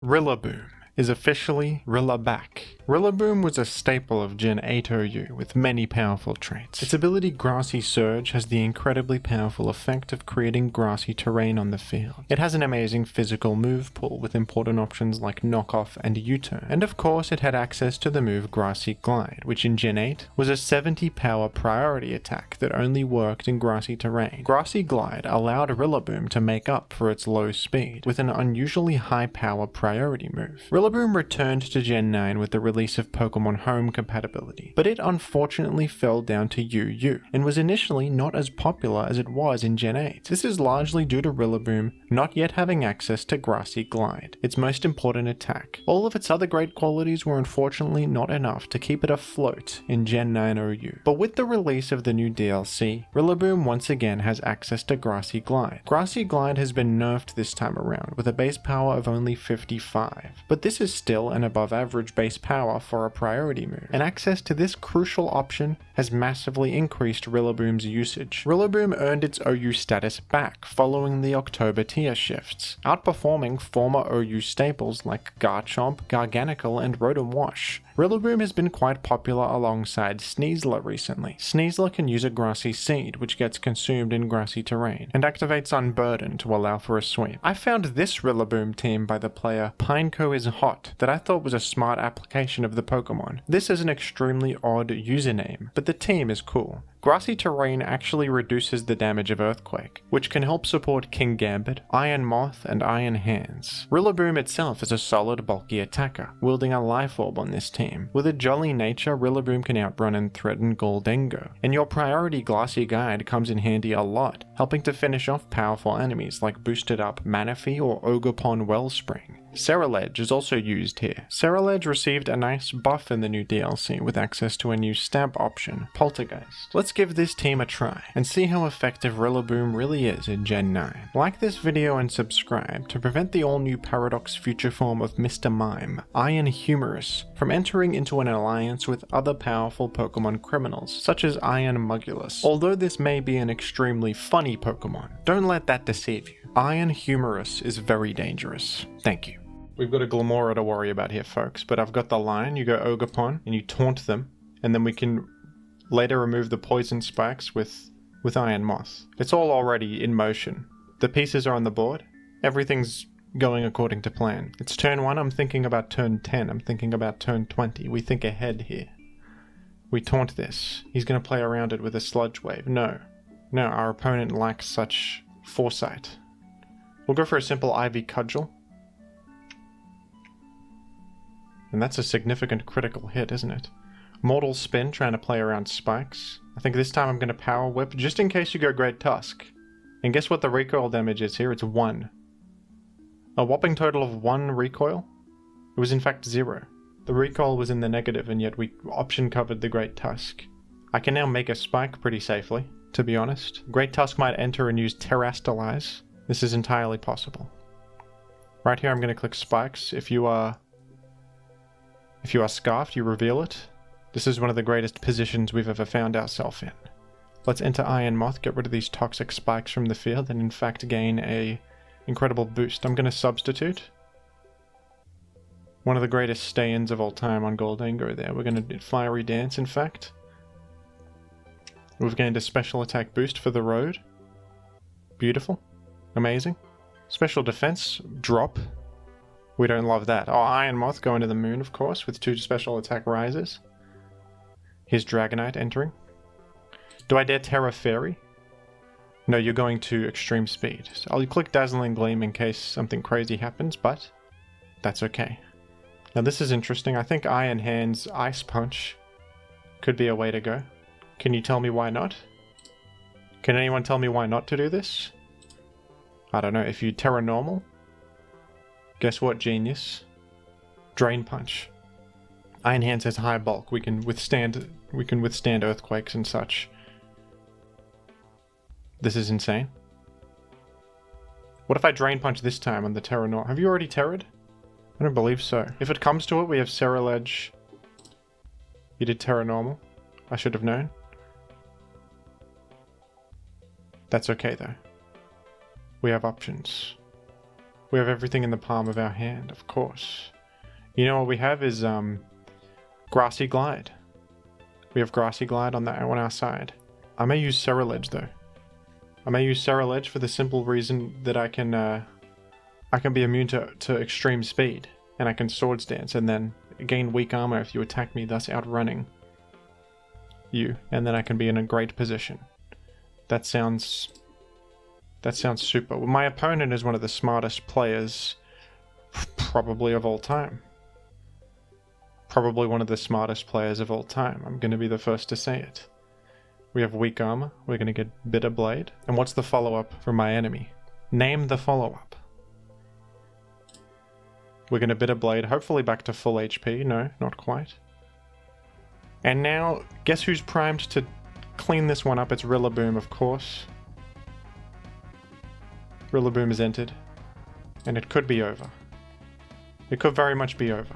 Rillaboom is officially Rillaback. Rillaboom was a staple of Gen 8 OU with many powerful traits. Its ability Grassy Surge has the incredibly powerful effect of creating grassy terrain on the field. It has an amazing physical move pool with important options like Knockoff and U-turn. And of course it had access to the move Grassy Glide, which in Gen 8 was a 70 power priority attack that only worked in grassy terrain. Grassy Glide allowed Rillaboom to make up for its low speed with an unusually high power priority move. Rillaboom returned to Gen 9 with the release of Pokemon Home compatibility, but it unfortunately fell down to UU and was initially not as popular as it was in Gen 8. This is largely due to Rillaboom not yet having access to Grassy Glide, its most important attack. All of its other great qualities were unfortunately not enough to keep it afloat in Gen 9 OU. But with the release of the new DLC, Rillaboom once again has access to Grassy Glide. Grassy Glide has been nerfed this time around with a base power of only 55, but this is still an above average base power for a priority move, and access to this crucial option has massively increased Rillaboom's usage. Rillaboom earned its OU status back following the October tier shifts, outperforming former OU staples like Garchomp, Garganacl, and Rotom Wash. Rillaboom has been quite popular alongside Sneasler recently. Sneasler can use a Grassy Seed, which gets consumed in grassy terrain, and activates Unburden to allow for a sweep. I found this Rillaboom team by the player Pinecoishot that I thought was a smart application of the Pokemon. This is an extremely odd username, but the team is cool. Grassy terrain actually reduces the damage of Earthquake, which can help support King Gambit, Iron Moth, and Iron Hands. Rillaboom itself is a solid bulky attacker, wielding a Life Orb on this team. With a jolly nature, Rillaboom can outrun and threaten Gholdengo, and your priority Grassy Guide comes in handy a lot, helping to finish off powerful enemies like boosted up Manaphy or Ogerpon Wellspring. Ceruledge is also used here. Ceruledge received a nice buff in the new DLC with access to a new stab option, Poltergeist. Let's give this team a try and see how effective Rillaboom really is in Gen 9. Like this video and subscribe to prevent the all-new Paradox future form of Mr. Mime, Iron Humorous, from entering into an alliance with other powerful Pokemon criminals, such as Iron Mugulis. Although this may be an extremely funny Pokemon, don't let that deceive you. Iron Humorous is very dangerous. Thank you. We've got a Glamora to worry about here, folks, but I've got the line. You go Ogerpon and you taunt them, and then we can later remove the poison spikes with Iron Moth. It's all already in motion. The pieces are on the board. Everything's going according to plan. It's turn 1, I'm thinking about turn 10, I'm thinking about turn 20. We think ahead here. We taunt this. He's going to play around it with a Sludge Wave. No, our opponent lacks such foresight. We'll go for a simple Ivy Cudgel. And that's a significant critical hit, isn't it? Mortal Spin, trying to play around spikes. I think this time I'm going to Power Whip, just in case you go Great Tusk. And guess what the recoil damage is here? It's 1. A whopping total of 1 recoil? It was in fact 0. The recoil was in the negative, and yet we option covered the Great Tusk. I can now make a spike pretty safely, to be honest. Great Tusk might enter and use Terrastalize. This is entirely possible. Right here I'm going to click spikes. If you are scarfed, you reveal it. This is one of the greatest positions we've ever found ourselves in. Let's enter Iron Moth, get rid of these toxic spikes from the field, and in fact gain a incredible boost. I'm going to substitute one of the greatest stay-ins of all time on Gholdengo there. We're going to do Fiery Dance, in fact. We've gained a special attack boost for the road. Beautiful. Amazing. Special defense, drop. We don't love that. Oh, Iron Moth going to the moon, of course, with 2 special attack rises. Here's Dragonite entering. Do I dare Terra Fairy? No, you're going to extreme speed. So I'll click Dazzling Gleam in case something crazy happens, but that's okay. Now this is interesting. I think Iron Hand's Ice Punch could be a way to go. Can you tell me why not? Can anyone tell me why not to do this? I don't know. If you Terra Normal, guess what, genius? Drain Punch. Iron Hands has high bulk. We can withstand earthquakes and such. This is insane. What if I Drain Punch this time on the Terra Normal? Have you already Terra'd? I don't believe so. If it comes to it, we have Ceruledge. You did Terra Normal. I should have known. That's okay though. We have options. We have everything in the palm of our hand, of course. You know what we have is Grassy Glide. We have Grassy Glide on our side. I may use Cerulege though. I may use Cerulege for the simple reason that I can be immune to extreme speed, and I can Swords Dance and then gain weak armor if you attack me, thus outrunning you, and then I can be in a great position. That sounds super. Well, my opponent is one of the smartest players probably of all time. Probably one of the smartest players of all time. I'm going to be the first to say it. We have weak armor. We're going to get Bitter Blade. And what's the follow-up from my enemy? Name the follow-up. We're going to Bitter Blade, hopefully back to full HP. No, not quite. And now, guess who's primed to clean this one up? It's Rillaboom, of course. Rillaboom is entered. And it could be over. It could very much be over.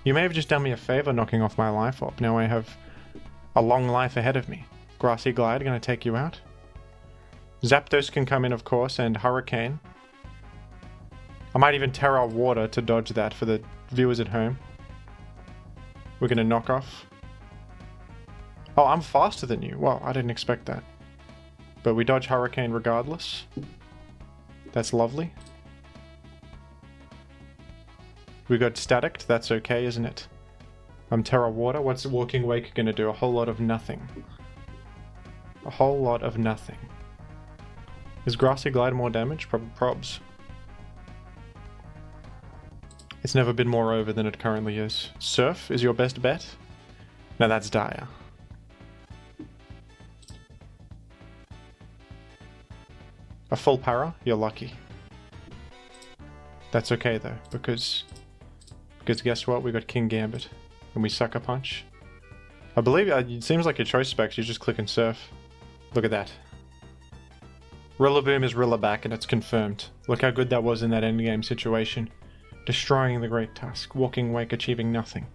You may have just done me a favor knocking off my life orb. Now I have a long life ahead of me. Grassy Glide, gonna take you out. Zapdos can come in, of course, and Hurricane. I might even Terra Water to dodge that for the viewers at home. We're gonna knock off. Oh, I'm faster than you. Well, I didn't expect that. But we dodge Hurricane regardless. That's lovely. We got Staticked. That's okay, isn't it? Terra Water. What's Walking Wake gonna do? A whole lot of nothing. A whole lot of nothing. Is Grassy Glide more damage? Probs. It's never been more over than it currently is. Surf is your best bet? No, that's dire. A full para? You're lucky. That's okay though, because guess what? We got King Gambit. And we Sucker Punch. I believe it seems like your choice specs, you just click and surf. Look at that. Rillaboom is Rillaback, and it's confirmed. Look how good that was in that endgame situation. Destroying the Great Tusk, Walking Wake achieving nothing.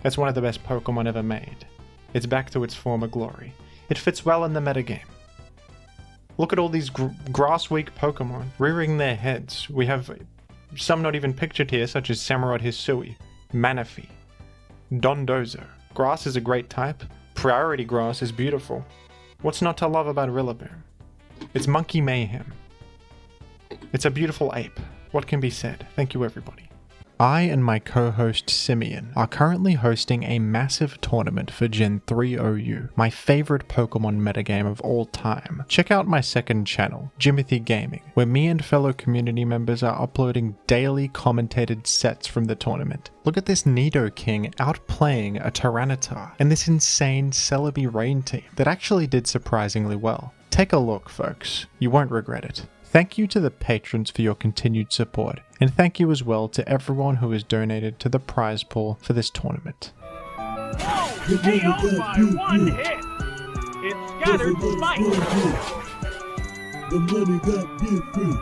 That's one of the best Pokemon ever made. It's back to its former glory. It fits well in the metagame. Look at all these grass-weak Pokemon rearing their heads. We have some not even pictured here, such as Samurott Hisui, Manaphy, Dondozo. Grass is a great type. Priority Grass is beautiful. What's not to love about Rillaboom? It's Monkey Mayhem. It's a beautiful ape. What can be said? Thank you, everybody. I and my co-host Simeon are currently hosting a massive tournament for Gen 3 OU, my favorite Pokemon metagame of all time. Check out my second channel, Jimothy Gaming, where me and fellow community members are uploading daily commentated sets from the tournament. Look at this Nidoking outplaying a Tyranitar, and this insane Celebi Rain team that actually did surprisingly well. Take a look, folks. You won't regret it. Thank you to the patrons for your continued support, and thank you as well to everyone who has donated to the prize pool for this tournament. Whoa! KO by one hit! It scattered spikes! The money got different.